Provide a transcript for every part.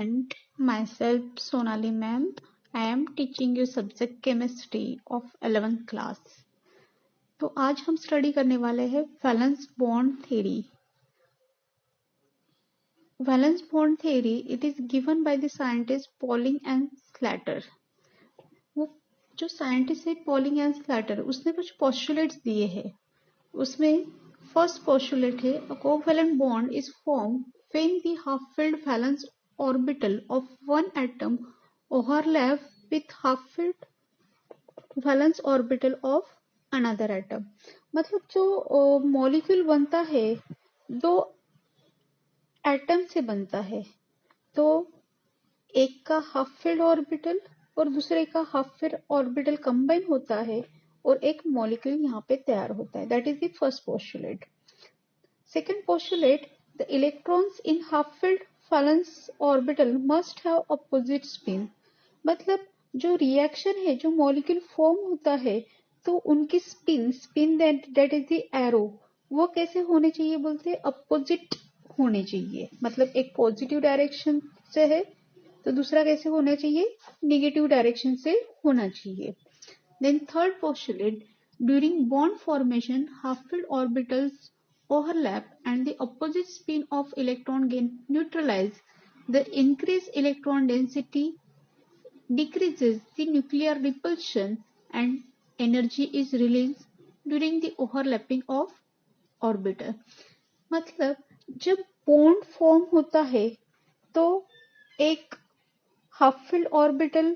And myself Sonali ma'am. I am teaching you subject chemistry of 11th class. तो आज हम study करने वाले हैं valence bond theory. Valence bond theory it is given by the scientist polling and Slater. वो जो scientist है polling and Slater उसने कुछ पोस्टुलेट्स दिए हैं. उसमें फर्स्ट पोस्टुलेट है a covalent bond is formed when the half-filled valence orbital of one atom overlap with half-filled valence orbital of another atom. मतलब जो मॉलिक्यूल बनता है दो एटम से बनता है, तो एक का हाफ फिल्ड ऑर्बिटल और दूसरे का हाफ फिल्ड ऑर्बिटल कंबाइन होता है और एक मॉलिक्यूल यहाँ पे तैयार होता है. That is the first postulate. Second postulate, the electrons in half-filled valence orbital must have opposite spin. मतलब जो रिएक्शन है, जो मॉलिक्यूल फॉर्म होता है, तो उनकी spin that is the arrow, वो कैसे होने चाहिए बोलते हैं अपोजिट होने चाहिए. मतलब एक पॉजिटिव डायरेक्शन से है तो दूसरा कैसे होना चाहिए नेगेटिव डायरेक्शन से होना चाहिए. Then third postulate, during bond formation half-filled orbitals overlap and the opposite spin of electron get neutralized. The increased electron density decreases the nuclear repulsion and energy is released during the overlapping of orbital. मतलब जब bond form होता है तो एक half filled orbital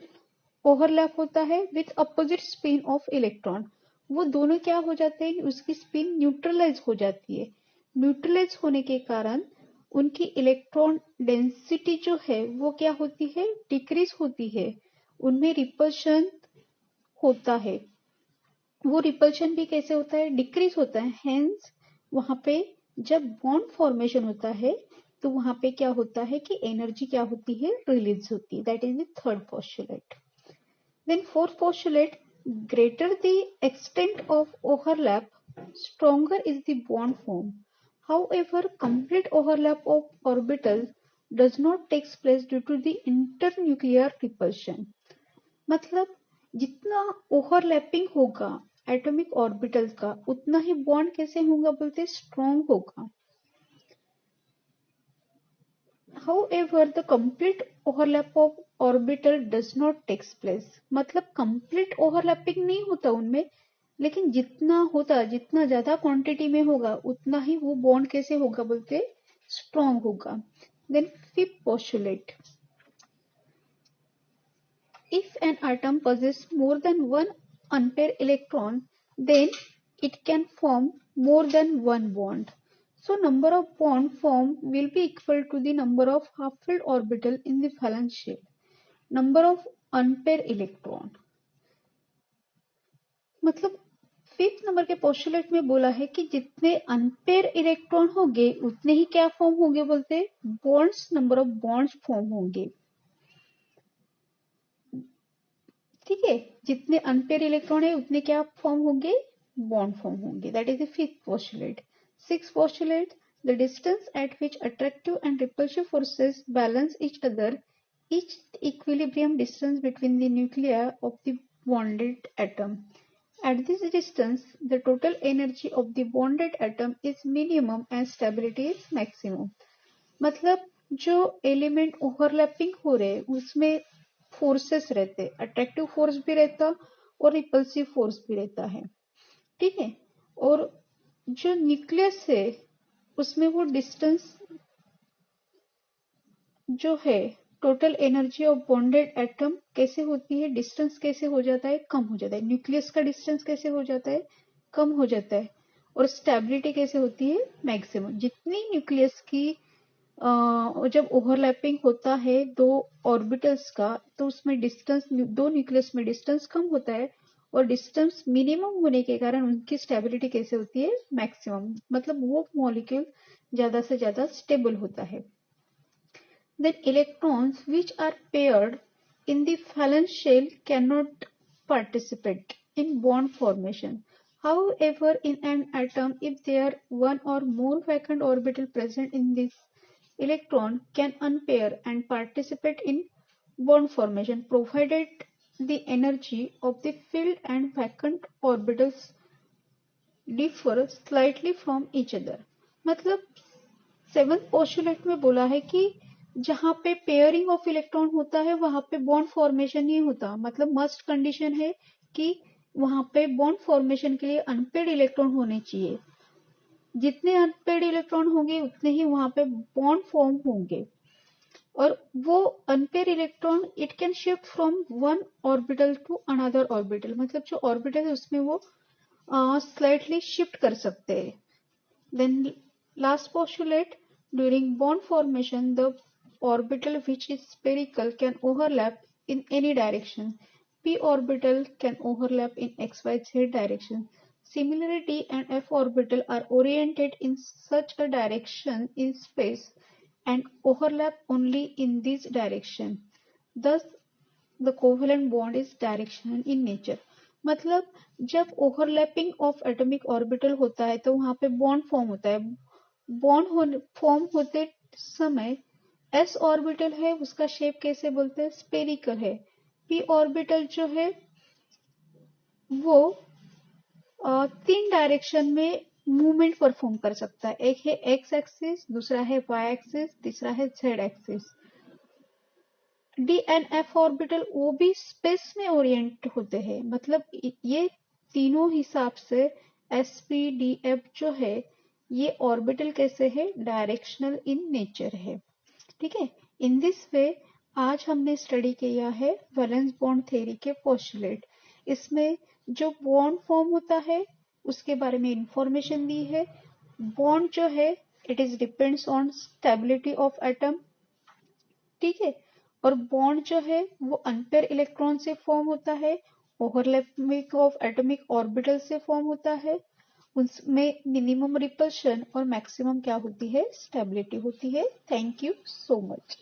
overlap होता है with opposite spin off electron. वो दोनों क्या हो जाते हैं, उसकी स्पिन न्यूट्रलाइज हो जाती है. न्यूट्रलाइज होने के कारण उनकी इलेक्ट्रॉन डेंसिटी जो है वो क्या होती है डिक्रीज होती है. उनमें रिपल्शन होता है. वो रिपल्शन भी कैसे होता है डिक्रीज होता है. हेंस वहां पे जब बॉन्ड फॉर्मेशन होता है तो वहां पे क्या होता है कि एनर्जी क्या होती है रिलीज होती है. That is the third postulate. Then fourth postulate, greater the extent of overlap, stronger is the bond form. However, complete overlap of orbitals does not take place due to the internuclear repulsion. मतलब जितना overlapping होगा atomic orbitals का उतना ही bond कैसे होगा बोलते strong होगा. However, the complete overlap of orbital does not takes place. मतलब complete overlapping नहीं होता उनमें, लेकिन जितना होता जितना ज्यादा क्वांटिटी में होगा उतना ही वो बॉन्ड कैसे होगा बोलते स्ट्रॉन्ग होगा. Then fifth postulate, if an atom possesses more than one unpaired electron, then it can form more than one bond. So number of bond formed will be equal to the number of half-filled orbital in the valence shell. Number of unpaired electron. मतलब fifth number के postulate में बोला है कि जितने unpaired electron होंगे उतने ही क्या फॉर्म होंगे बोलते bonds. Number of bonds form होंगे. ठीक है, जितने अनपेयर इलेक्ट्रॉन है उतने क्या फॉर्म होंगे बॉन्ड फॉर्म होंगे. That is the fifth postulate. Sixth postulate, the distance eight which attractive and repulsive forces balance each other, each equilibrium distance between the nuclei of the bonded atom. At this distance, the total energy of the bonded atom is minimum and stability is maximum. मतलब जो element overlapping हो रहे उसमें forces रहते, attractive force भी रहता और repulsive force भी रहता है. ठीक है, और जो न्यूक्लियस है उसमें वो डिस्टेंस जो है total energy of bonded atom कैसे होती है डिस्टेंस कैसे हो जाता है कम हो जाता है. न्यूक्लियस का डिस्टेंस कैसे हो जाता है कम हो जाता है. और स्टेबिलिटी कैसे होती है मैक्सिमम. जितनी न्यूक्लियस की जब ओवरलैपिंग होता है दो ऑर्बिटल्स का तो उसमें डिस्टेंस दो न्यूक्लियस में डिस्टेंस कम होता है और डिस्टेंस मिनिमम होने के कारण उनकी स्टेबिलिटी कैसे होती है मैक्सिमम. मतलब वो मॉलिक्यूल ज्यादा से ज्यादा स्टेबल होता है. Then electrons which are paired in the valence shell cannot participate in bond formation. However, in an atom, if there are one or more vacant orbital present in this electron can unpair and participate in bond formation provided the energy of the filled and vacant orbitals differ slightly from each other. मतलब seventh postulate में बोला है कि जहां पे pairing of electron होता है वहां पे बॉन्ड फॉर्मेशन नहीं होता, मतलब मस्ट कंडीशन है कि वहां पे बॉन्ड फॉर्मेशन के लिए अनपेड इलेक्ट्रॉन होने चाहिए। जितने अनपेड इलेक्ट्रॉन होंगे उतने ही वहां पे बॉन्ड फॉर्म होंगे। और वो unpaired electron it can shift from one orbital to another orbital, मतलब जो ऑर्बिटल है उसमें वो स्लाइटली शिफ्ट कर सकते हैं। Then last postulate, during bond formation the orbital which is spherical can overlap in any direction. P orbital can overlap in xyz direction. Similarly, D and F orbital are oriented in such a direction in space and overlap only in this direction. Thus, the covalent bond is directional in nature. मतलब जब overlapping of atomic orbital होता है तो वहां पे bond form होता है। Bond form होते समय एस ऑर्बिटल है उसका शेप कैसे बोलते हैं, स्पेरिकल है। पी ऑर्बिटल जो है वो तीन डायरेक्शन में मूवमेंट परफॉर्म कर सकता है, एक है एक्स एक्सिस, दूसरा है वाई एक्सिस, तीसरा है Z axis. D and F orbital वो भी स्पेस में ओरिएंट होते हैं, मतलब ये तीनों हिसाब से एस पी डी एफ जो है ये ऑर्बिटल कैसे है, डायरेक्शनल इन नेचर है। ठीक है, इन दिस वे आज हमने स्टडी किया है वैलेंस बॉन्ड थ्योरी के पोस्टुलेट। इसमें जो बॉन्ड फॉर्म होता है उसके बारे में इंफॉर्मेशन दी है। बॉन्ड जो है it is depends on stability of atom, ठीक है। और बॉन्ड जो है वो अनपेयर इलेक्ट्रॉन से फॉर्म होता है, ओवरलैपिंग ऑफ एटॉमिक ऑर्बिटल से फॉर्म होता है। उसमें मिनिमम रिपल्शन और मैक्सिमम क्या होती है, स्टेबिलिटी होती है। Thank you so much.